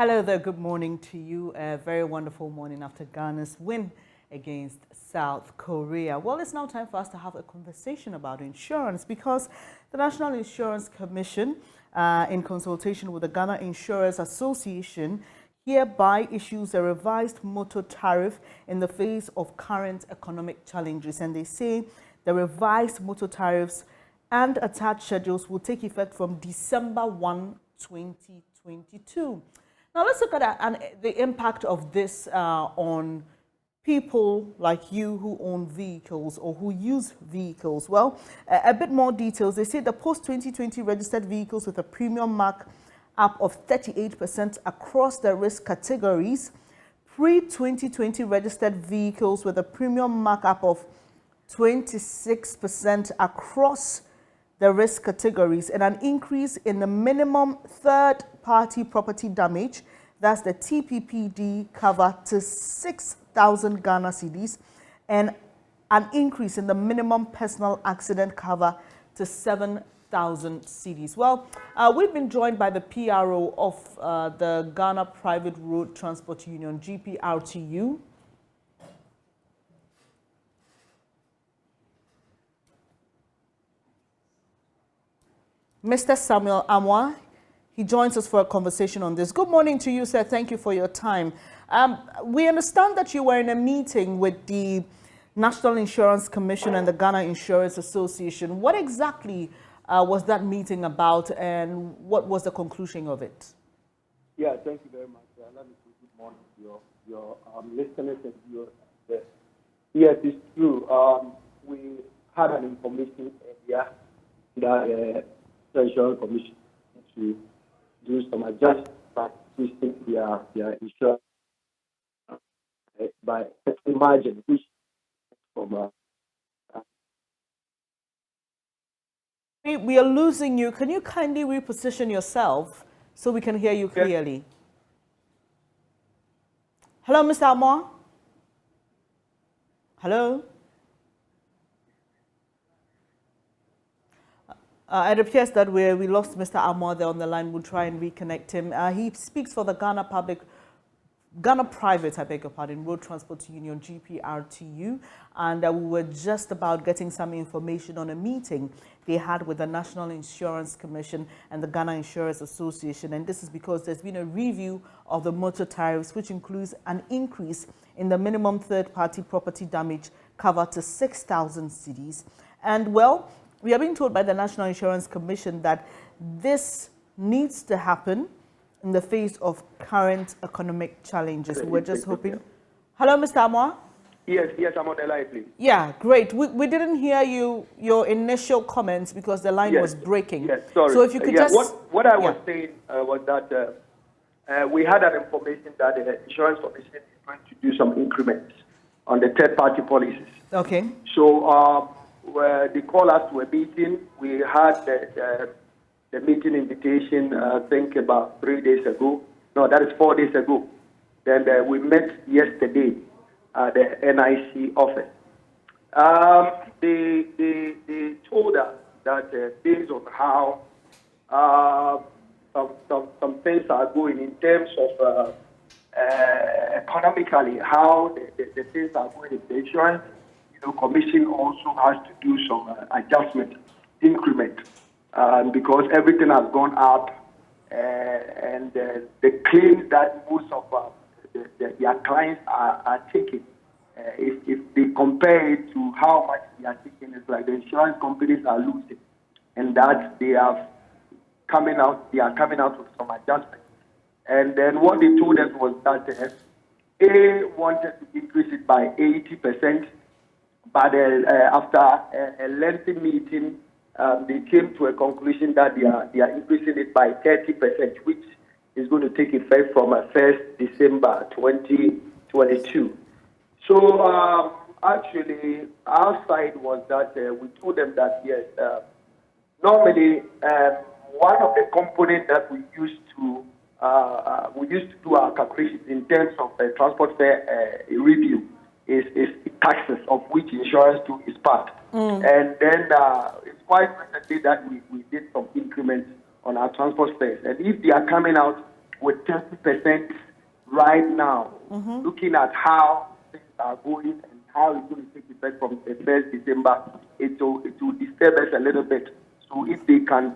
Hello there, good morning to you. A very wonderful morning after Ghana's win against South Korea. Well, it's now time for us to have a conversation about insurance because the National Insurance Commission, in consultation with the Ghana Insurers Association, hereby issues a revised motor tariff in the face of current economic challenges. And they say the revised motor tariffs and attached schedules will take effect from December 1, 2022. Now let's look at the impact of this on people like you who own vehicles or who use vehicles. Well, a bit more details. They say the post-2020 registered vehicles with a premium mark up of 38% across the risk categories, pre-2020 registered vehicles with a premium markup of 26% across the risk categories, and an increase in the minimum third-party property damage, that's the TPPD cover, to 6,000 Ghana cedis, and an increase in the minimum personal accident cover to 7,000 cedis. Well, we've been joined by the PRO of the Ghana Private Road Transport Union, GPRTU. Mr. Samuel Amwa, he joins us for a conversation on this. Good morning to you, sir. Thank you for your time. We understand that you were in a meeting with the National Insurance Commission and the Ghana Insurance Association. What exactly was that meeting about, and what was the conclusion of it? Yeah, thank you very much. Let me say good morning to your listeners and viewers. Yes, it's true. We had an information area that the Insurance Commission to do some adjustments by increasing their insurance by a margin, which from We are losing you. Can you kindly reposition yourself so we can hear you clearly? Hello, Mr. Amwa? Hello? It appears that we lost Mr. Amwa there on the line. We'll try and reconnect him. He speaks for the Ghana Private, Road Transport Union, GPRTU, and we were just about getting some information on a meeting they had with the National Insurance Commission and the Ghana Insurers Association, and this is because there's been a review of the motor tariffs, which includes an increase in the minimum third-party property damage cover to 6,000 cedis. And well, we are being told by the National Insurance Commission that this needs to happen in the face of current economic challenges. We're just hoping. Hello, Mr. Amwa? Yes, I'm on the line, please. Yeah, great. We didn't hear your initial comments because the line was breaking. Yes, sorry. So if you could just... What I was saying was that we had an information that the Insurance Commission is going to do some increments on the third-party policies. Okay. So they called us to a meeting. We had the meeting invitation, I think about 3 days ago. No, that is 4 days ago. Then we met yesterday at the NIC office. They told us that based on how some things are going in terms of economically, how the things are going in the insurance, Commission also has to do some adjustment, increment, because everything has gone up, and the claims that most of their clients are taking, if they compare it to how much they are taking, it's like the insurance companies are losing, and that they are coming out with some adjustment. And then what they told us was that they wanted to increase it by 80%. But after a lengthy meeting, they came to a conclusion that they are increasing it by 30%, which is going to take effect from 1st December 2022. So actually, our side was that we told them that yes, normally one of the components that we used to do our calculations in terms of transport fare review is taxes, of which insurance too is part. And then it's quite recently that we did some increments on our transport fares. And if they are coming out with 30% right now, looking at how things are going and how it's going to take effect from the 1st December, it will disturb us a little bit. So if they can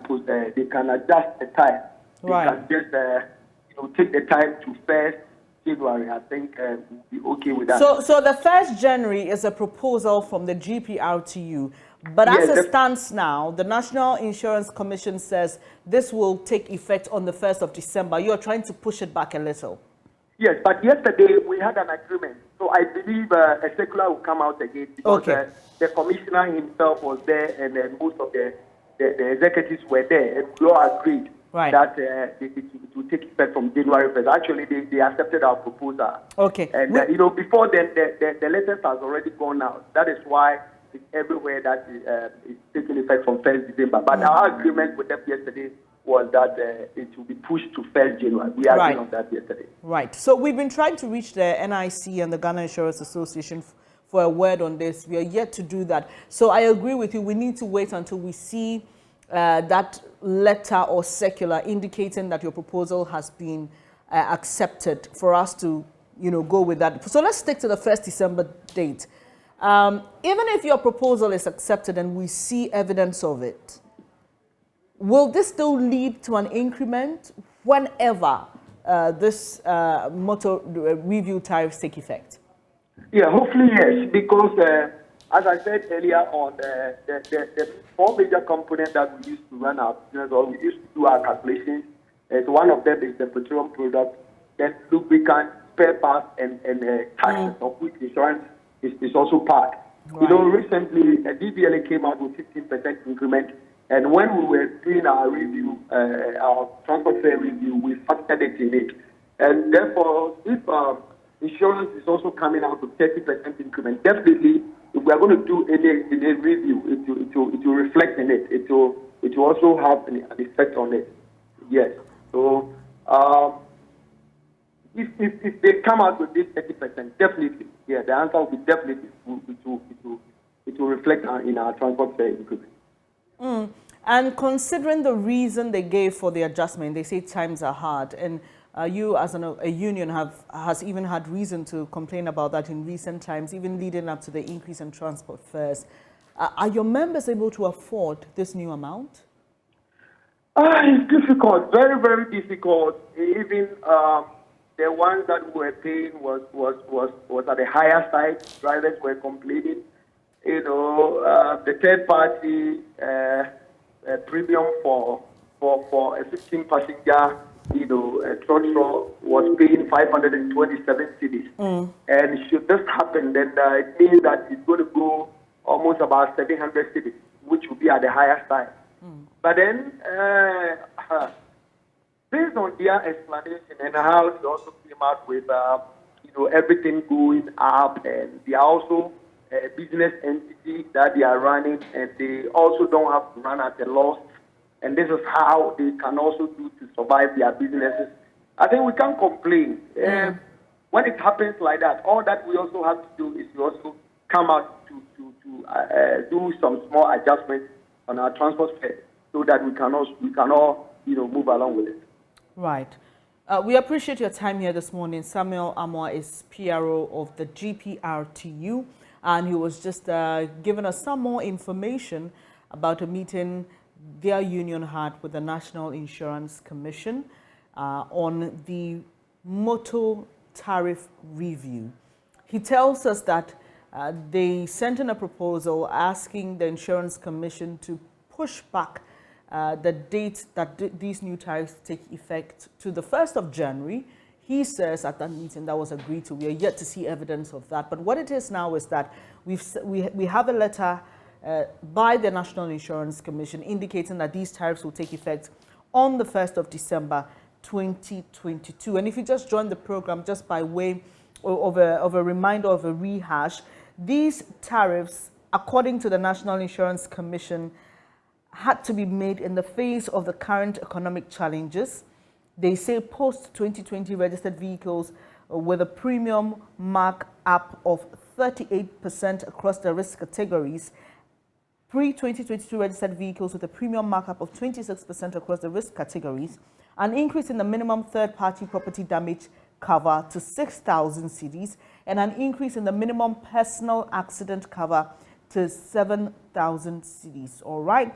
adjust the time, they can just take the time to 1st January, I think we'll be okay with that. So the 1st January is a proposal from the GPRTU, but as it stands now, the National Insurance Commission says this will take effect on the 1st of December. You are trying to push it back a little. Yes, but yesterday we had an agreement. So I believe a circular will come out again because the commissioner himself was there and most of the executives were there, and we all agreed that it will take effect from January 1st. Actually, they accepted our proposal. Okay. And, before then, the letters has already gone out. That is why it's everywhere that it's taking effect from 1st December. But our agreement with them yesterday was that it will be pushed to 1st January. We agreed on that yesterday. Right. So we've been trying to reach the NIC and the Ghana Insurance Association for a word on this. We are yet to do that. So I agree with you. We need to wait until we see that letter or circular indicating that your proposal has been accepted for us to, go with that. So let's stick to the 1st December date. Even if your proposal is accepted and we see evidence of it, will this still lead to an increment whenever this motor review tariffs take effect? Yeah, hopefully yes, because as I said earlier on, the 4 major components that we used to run our business, or we used to do our calculations, so one of them is the petroleum product, then lubricant, spare parts, and taxes, of which insurance is also part. Right. Recently, DVLA came out with 15% increment, and when we were doing our review, our transport fare review, we factored it in it. And therefore, if insurance is also coming out with 30% increment, definitely, if we are going to do any review, it will reflect in it. It will also have an effect on it. Yes. So if they come out with this 30%, definitely, the answer will be definitely it will reflect in our transport fare increment. And considering the reason they gave for the adjustment, they say times are hard, and you as a union has even had reason to complain about that in recent times, even leading up to the increase in transport fares. Are your members able to afford this new amount? It's difficult, very, very difficult. Even the ones that we were paying was at the higher side. Drivers were complaining. The third party premium for a 15-passenger, truck was paying 527 cedis. And should this happen, then it means that it's going to go almost about 700 cedis, which will be at the higher side. But then, based on their explanation and how they also came out with, everything going up, and they are also a business entity that they are running, and they also don't have to run at a loss. And this is how they can also do to survive their businesses. I think we can't complain. When it happens like that, all that we also have to do is to also come out to do some small adjustments on our transport fare so that we can all move along with it. Right. We appreciate your time here this morning. Samuel Amoah is PRO of the GPRTU, and he was just giving us some more information about a meeting their union had with the National Insurance Commission on the motor tariff review. He tells us that they sent in a proposal asking the Insurance Commission to push back the date that these new tariffs take effect to the 1st of January. He says at that meeting that was agreed to. We are yet to see evidence of that. But what it is now is that we have a letter by the National Insurance Commission indicating that these tariffs will take effect on the 1st of December 2022. And if you just join the program, just by way of a reminder, of a rehash, these tariffs, according to the National Insurance Commission, had to be made in the face of the current economic challenges. They say post-2020 registered vehicles with a premium mark up of 38% across the risk categories Pre-2022 registered vehicles with a premium markup of 26% across the risk categories, an increase in the minimum third-party property damage cover to 6,000 cedis, and an increase in the minimum personal accident cover to 7,000 cedis. All right.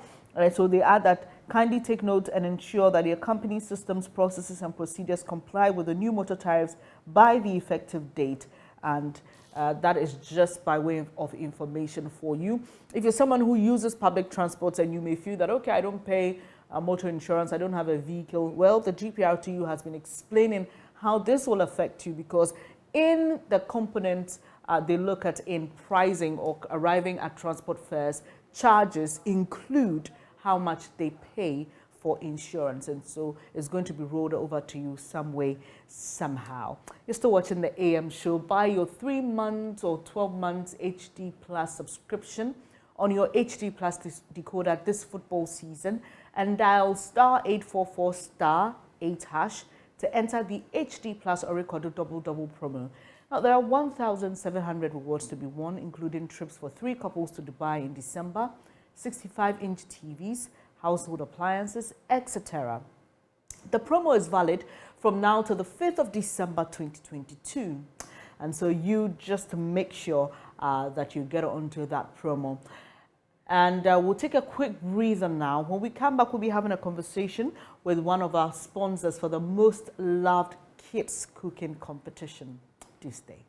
So they add that kindly take note and ensure that your company's systems, processes, and procedures comply with the new motor tariffs by the effective date. And that is just by way of information for you. If you're someone who uses public transport and you may feel that, okay, I don't pay motor insurance, I don't have a vehicle, well, the GPRTU has been explaining how this will affect you, because in the components they look at in pricing or arriving at transport fares, charges include how much they pay for insurance, and so it's going to be rolled over to you some way, somehow. You're still watching the AM show. Buy your 3 months or 12 months HD Plus subscription on your HD Plus decoder this football season and dial *844 *8# to enter the HD Plus Orekodo Double promo. Now, there are 1,700 rewards to be won, including trips for 3 couples to Dubai in December, 65-inch TVs, household appliances, etc. The promo is valid from now to the 5th of December 2022. And so you just make sure that you get onto that promo. And we'll take a quick breather now. When we come back, we'll be having a conversation with one of our sponsors for the most loved kids cooking competition. Do stay.